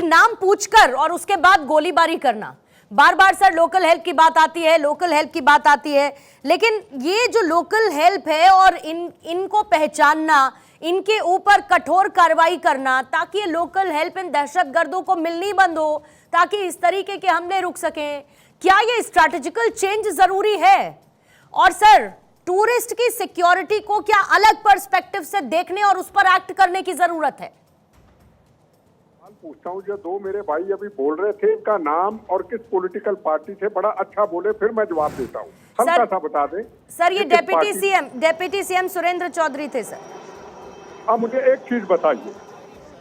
कि नाम पूछकर और उसके बाद गोलीबारी करना। बार बार सर लोकल हेल्प की बात आती है, लोकल हेल्प की बात आती है, लेकिन ये जो लोकल हेल्प है और इनको पहचानना, इनके ऊपर कठोर कार्रवाई करना ताकि ये लोकल हेल्प इन दहशतगर्दों को मिलनी बंद हो, ताकि इस तरीके के हमले रुक सकें, क्या ये स्ट्रैटेजिकल चेंज जरूरी है? और सर टूरिस्ट की सिक्योरिटी को क्या अलग पर्सपेक्टिव से देखने और उस पर एक्ट करने की जरूरत है? पूछता हूँ, जो दो मेरे भाई अभी बोल रहे थे, इनका नाम और किस पॉलिटिकल पार्टी से, बड़ा अच्छा बोले, फिर मैं जवाब देता हूँ। हल्का सा बता दें सर। ये डेप्यूटी सीएम सुरेंद्र चौधरी थे सर। अब मुझे एक चीज बताइए,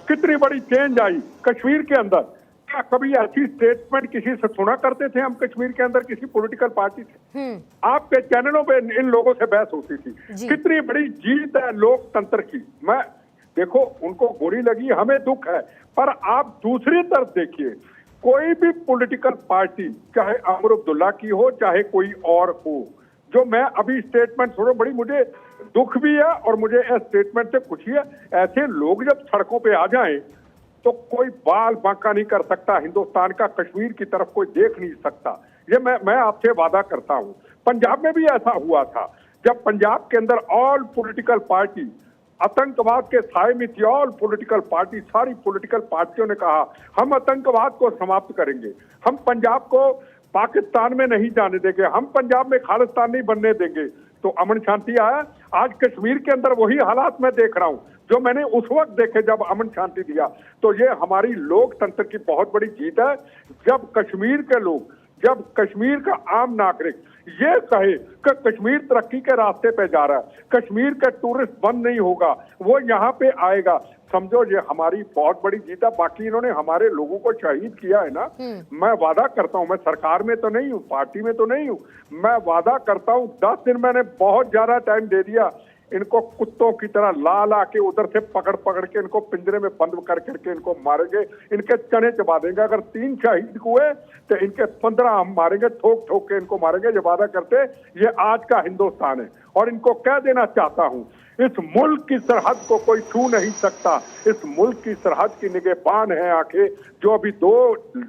कितनी बड़ी चेंज आई कश्मीर के अंदर। क्या कभी ऐसी स्टेटमेंट किसी से सुना करते थे हम कश्मीर के अंदर किसी पॉलिटिकल पार्टी से? आपके चैनलों पे इन लोगों से बहस होती थी। कितनी बड़ी जीत है लोकतंत्र की। मैं देखो, उनको गोली लगी, हमें दुख है, पर आप दूसरी तरफ देखिए, कोई भी पॉलिटिकल पार्टी, चाहे अमर अब्दुल्ला की हो चाहे कोई और हो, जो मैं अभी स्टेटमेंट सुनो, बड़ी मुझे दुख भी है और मुझे इस स्टेटमेंट से खुशी है। ऐसे लोग जब सड़कों पे आ जाएं तो कोई बाल बांका नहीं कर सकता, हिंदुस्तान का कश्मीर की तरफ कोई देख नहीं सकता। ये मैं आपसे वादा करता हूं। पंजाब में भी ऐसा हुआ था, जब पंजाब के अंदर ऑल पॉलिटिकल पार्टी आतंकवाद के साए में थी, ऑल पॉलिटिकल पार्टी, सारी पॉलिटिकल पार्टियों ने कहा हम आतंकवाद को समाप्त करेंगे, हम पंजाब को पाकिस्तान में नहीं जाने देंगे, हम पंजाब में खालिस्तान नहीं बनने देंगे, तो अमन शांति आया। आज कश्मीर के अंदर वही हालात मैं देख रहा हूं जो मैंने उस वक्त देखे जब अमन शांति दिया। तो ये हमारी लोकतंत्र की बहुत बड़ी जीत है। जब कश्मीर के लोग, जब कश्मीर का आम नागरिक ये कहे कि कश्मीर तरक्की के रास्ते पे जा रहा है, कश्मीर का टूरिस्ट बंद नहीं होगा, वो यहाँ पे आएगा, समझो ये हमारी बहुत बड़ी जीत है। बाकी इन्होंने हमारे लोगों को शहीद किया है ना, मैं वादा करता हूँ, मैं सरकार में तो नहीं हूँ, पार्टी में तो नहीं हूँ, मैं वादा करता हूँ 10 दिन मैंने बहुत ज्यादा टाइम दे दिया, इनको कुत्तों की तरह ला ला के उधर से पकड़ पकड़ के इनको पिंजरे में बंद कर करके इनको मारेंगे, इनके चने चबा देंगे। अगर 3 शहीद हुए तो इनके 15 हम मारेंगे, ठोक ठोक के इनको मारेंगे। ये वादा करते, ये आज का हिंदुस्तान है। और इनको कह देना चाहता हूं, इस मुल्क की सरहद को कोई छू नहीं सकता। इस मुल्क की सरहद की निगहबान है आंखें। जो अभी 2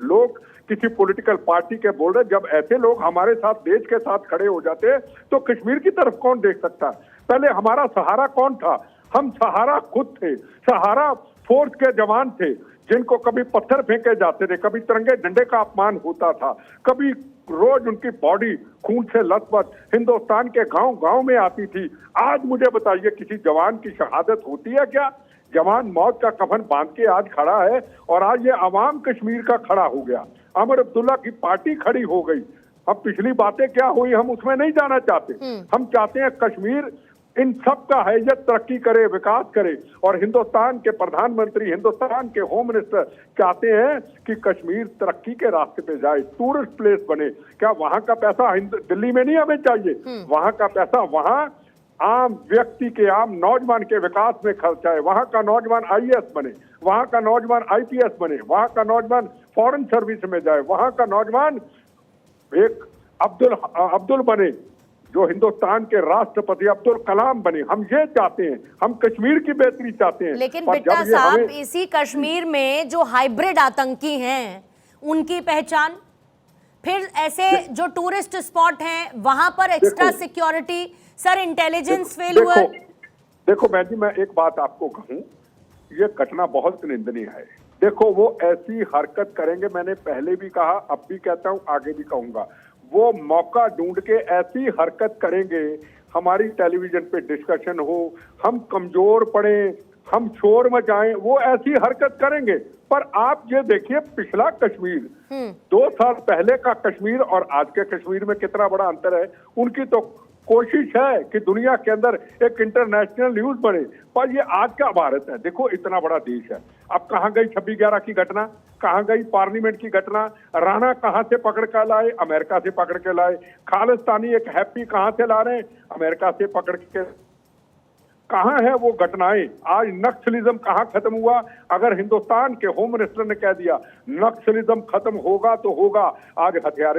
लोग किसी पॉलिटिकल पार्टी के बोल रहे, जब ऐसे लोग हमारे साथ, देश के साथ खड़े हो जाते तो कश्मीर की तरफ कौन देख सकता? पहले हमारा सहारा कौन था? हम सहारा खुद थे। सहारा फोर्स के जवान थे जिनको कभी पत्थर फेंके जाते थे, कभी तिरंगे झंडे का अपमान होता था, कभी रोज उनकी बॉडी खून से लथपथ हिंदुस्तान के गांव गांव में आती थी। आज मुझे बताइए, किसी जवान की शहादत होती है क्या? जवान मौत का कफन बांध के आज खड़ा है और आज ये अवाम कश्मीर का खड़ा हो गया। अमर अब्दुल्ला की पार्टी खड़ी हो गई। अब पिछली बातें क्या हुई हम उसमें नहीं जाना चाहते। हम चाहते हैं कश्मीर इन सब का हैसियत तरक्की करे, विकास करे। और हिंदुस्तान के प्रधानमंत्री, हिंदुस्तान के होम मिनिस्टर चाहते हैं कि कश्मीर तरक्की के रास्ते पे जाए, टूरिस्ट प्लेस बने। क्या वहां का पैसा दिल्ली में नहीं हमें चाहिए? वहां का पैसा वहां आम व्यक्ति के, आम नौजवान के विकास में खर्चा है। वहां का नौजवान आईएएस बने, वहां का नौजवान आईपीएस बने, वहां का नौजवान फॉरेन सर्विस में जाए, वहां का नौजवान एक अब्दुल बने, जो हिंदुस्तान के राष्ट्रपति अब्दुल कलाम बने। हम ये चाहते हैं, हम कश्मीर की बेहतरी चाहते हैं। लेकिन बिट्टा साहब, इसी कश्मीर में जो हाइब्रिड आतंकी हैं उनकी पहचान, फिर ऐसे जो टूरिस्ट स्पॉट हैं वहां पर extra security, sir intelligence fail हुआ। देखो बहन जी, मैं एक बात आपको कहूं, ये घटना बहुत निंदनीय है। देखो, वो ऐसी हरकत करेंगे, मैंने पहले भी कहा, अब भी कहता हूं, आगे भी कहूंगा, वो मौका ढूंढ के ऐसी हरकत करेंगे, हमारी टेलीविजन पे डिस्कशन हो, हम कमजोर पड़े, हम शोर मचाएं, वो ऐसी हरकत करेंगे। पर आप ये देखिए, पिछला कश्मीर, 2 साल पहले का कश्मीर और आज के कश्मीर में कितना बड़ा अंतर है। उनकी तो कोशिश है कि दुनिया के अंदर एक इंटरनेशनल न्यूज बने, पर ये आज का भारत है। देखो, इतना बड़ा देश है। अब कहां गई 26/11 की घटना, कहां गई पार्लियामेंट की घटना? राणा कहां से पकड़ कर लाए? अमेरिका से पकड़ के लाए। खालिस्तानी एक हैप्पी कहां से ला रहे हैं? अमेरिका से पकड़ के। कहाँ है वो घटनाएं? आज नक्सलिज्म कहाँ खत्म हुआ? अगर हिंदुस्तान के होम मिनिस्टर ने कह दिया नक्सलिज्म खत्म होगा तो होगा, आज हथियार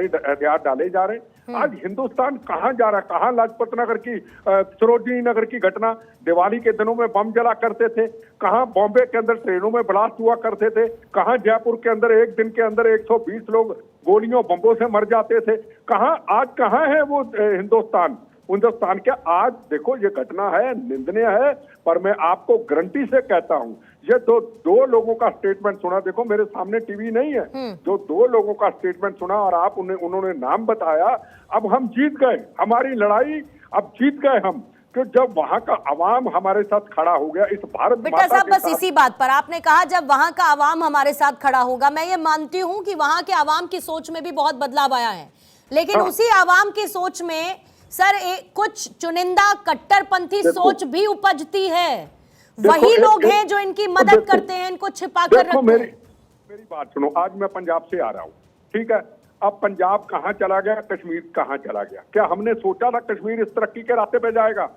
डाले जा रहे हैं। आज हिंदुस्तान कहाँ जा रहा है? कहाँ लाजपत नगर की सरोजिनी नगर की घटना, दिवाली के दिनों में बम जला करते थे, कहाँ बॉम्बे के अंदर ट्रेनों में ब्लास्ट हुआ करते थे, कहाँ जयपुर के अंदर एक दिन के अंदर 120 लोग गोलियों बम्बों से मर जाते थे, कहाँ आज कहाँ है वो हिंदुस्तान के? आज देखो ये घटना है, निंदनीय है, पर मैं आपको गारंटी से कहता हूं, ये दो लोगों का स्टेटमेंट सुना, देखो मेरे सामने टीवी नहीं है, जो 2 लोगों का स्टेटमेंट सुना और आप उन्होंने नाम बताया, अब हम जीत गए, हमारी लड़ाई अब जीत गए हम, कि जब वहां का अवाम हमारे साथ खड़ा हो गया, इस भारत बिट्टा साहब बस इसी बात पर आपने कहा जब वहां का अवाम हमारे साथ खड़ा होगा, मैं ये मानती हूं कि वहां के अवाम की सोच में भी बहुत बदलाव आया है, लेकिन उसी अवाम की सोच में सर कुछ चुनिंदा कट्टरपंथी सोच भी उपजती है। वही लोग हैं जो इनकी मदद करते हैं, इनको छिपा कर रखते हैं। मेरी बात सुनो, आज मैं पंजाब से आ रहा हूँ, ठीक है, अब पंजाब कहाँ चला गया, कश्मीर कहाँ चला गया? क्या हमने सोचा था कश्मीर इस तरक्की के रास्ते पे जाएगा?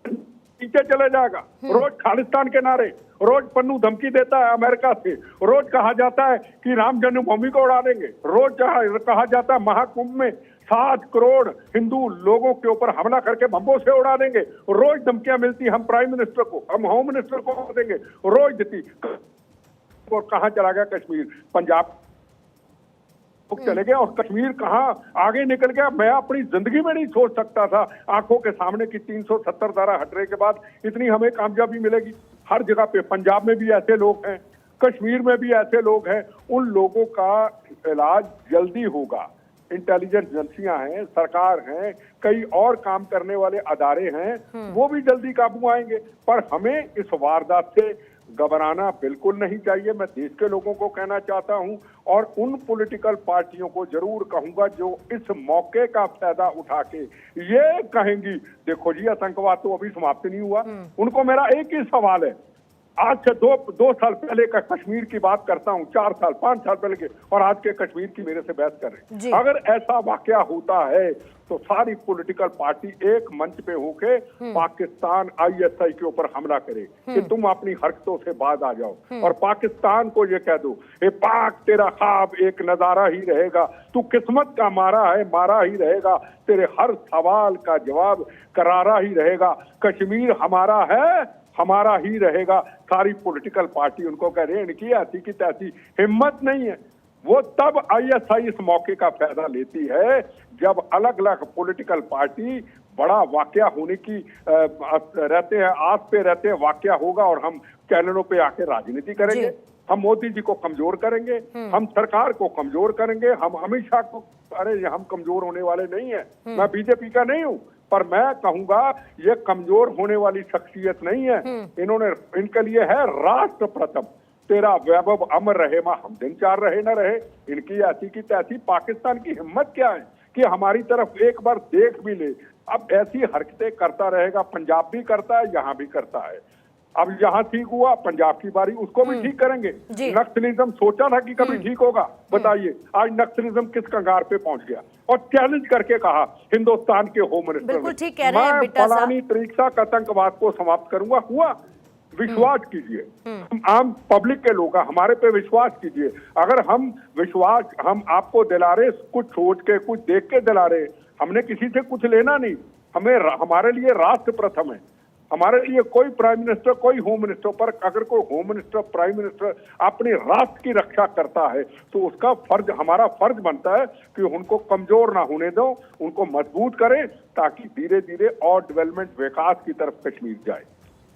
नीचे चले जाएगा। रोज खालिस्तान के नारे, रोज पन्नू धमकी देता है अमेरिका से, रोज कहा जाता है कि राम जन्मभूमि को उड़ा देंगे, रोज कहा जाता है महाकुंभ में 7 करोड़ हिंदू लोगों के ऊपर हमला करके बम्बों से उड़ा देंगे, रोज धमकियां मिलती हम प्राइम मिनिस्टर को, हम होम मिनिस्टर को देंगे, रोज देती। और कहां चला गया कश्मीर? पंजाब चले गए, और कश्मीर कहां आगे निकल गया? मैं अपनी जिंदगी में नहीं सोच सकता था आंखों के सामने की 370 धारा हटने के बाद इतनी हमें कामयाबी मिलेगी। हर जगह पे, पंजाब में भी ऐसे लोग हैं, कश्मीर में भी ऐसे लोग हैं, उन लोगों का इलाज जल्दी होगा। इंटेलिजेंस एजेंसियां हैं, सरकार हैं, कई और काम करने वाले अदारे हैं, वो भी जल्दी काबू आएंगे। पर हमें इस वारदात से घबराना बिल्कुल नहीं चाहिए। मैं देश के लोगों को कहना चाहता हूं, और उन पॉलिटिकल पार्टियों को जरूर कहूंगा जो इस मौके का फायदा उठा के ये कहेंगी देखो जी आतंकवाद तो अभी समाप्त नहीं हुआ। उनको मेरा एक ही सवाल है, आज से दो साल पहले का कश्मीर की बात करता हूं, 4 साल 5 साल पहले के, और आज के कश्मीर की मेरे से बहस कर रहे हैं। अगर ऐसा वाकया होता है तो सारी पॉलिटिकल पार्टी एक मंच पे होके पाकिस्तान ISI के ऊपर हमला करे कि तुम अपनी हरकतों से बाज आ जाओ, और पाकिस्तान को ये कह दो, ए पाक तेरा ख्वाब एक नजारा ही रहेगा, तू किस्मत का मारा है, मारा ही रहेगा, तेरे हर सवाल का जवाब करारा ही रहेगा, कश्मीर हमारा है, हमारा ही रहेगा। सारी पॉलिटिकल पार्टी उनको कह रहे हैं, इनकी ऐसी की तैसी हिम्मत नहीं है। वो तब ISI इस मौके का फायदा लेती है जब अलग अलग पॉलिटिकल पार्टी बड़ा वाकया होने की रहते हैं, आस पे रहते हैं, वाकया होगा और हम चैनलों पे आके राजनीति करेंगे, हम मोदी जी को कमजोर करेंगे, हम सरकार को कमजोर करेंगे, हम अमित शाह को, अरे हम कमजोर होने वाले नहीं है, मैं बीजेपी का नहीं हूँ, पर मैं कहूंगा ये कमजोर होने वाली शख्सियत नहीं है। इनके लिए है राष्ट्र प्रथम, तेरा वैभव अमर रहे, मां हम दिन 4 रहे न रहे। इनकी ऐसी की तैसी। पाकिस्तान की हिम्मत क्या है कि हमारी तरफ एक बार देख भी ले। अब ऐसी हरकतें करता रहेगा, पंजाब भी करता है, यहां भी करता है। अब यहां ठीक हुआ, पंजाब की बारी, उसको भी ठीक करेंगे। नक्सलिज्म सोचा था कि कभी ठीक होगा? बताइए, आज नक्सलिज्म किस कंगार पे पहुंच गया, और चैलेंज करके कहा हिंदुस्तान के होम मिनिस्टर, बिल्कुल ठीक कह रहे हैं बिट्टा साहब, फलानी तरीके से आतंकवाद को समाप्त करूंगा। हुआ? विश्वास कीजिए, हम आम पब्लिक के लोग हैं, हमारे पे विश्वास कीजिए। अगर हम आपको दिला रहे, कुछ सोच के, कुछ देख के दिला रहे, हमने किसी से कुछ लेना नहीं, हमारे लिए राष्ट्र प्रथम है। हमारे लिए कोई प्राइम मिनिस्टर, कोई होम मिनिस्टर, पर अगर कोई होम मिनिस्टर, प्राइम मिनिस्टर अपने राष्ट्र की रक्षा करता है तो उसका फर्ज, हमारा फर्ज बनता है कि उनको कमजोर ना होने दो, उनको मजबूत करें, ताकि धीरे धीरे और डेवलपमेंट, विकास की तरफ कश्मीर जाए।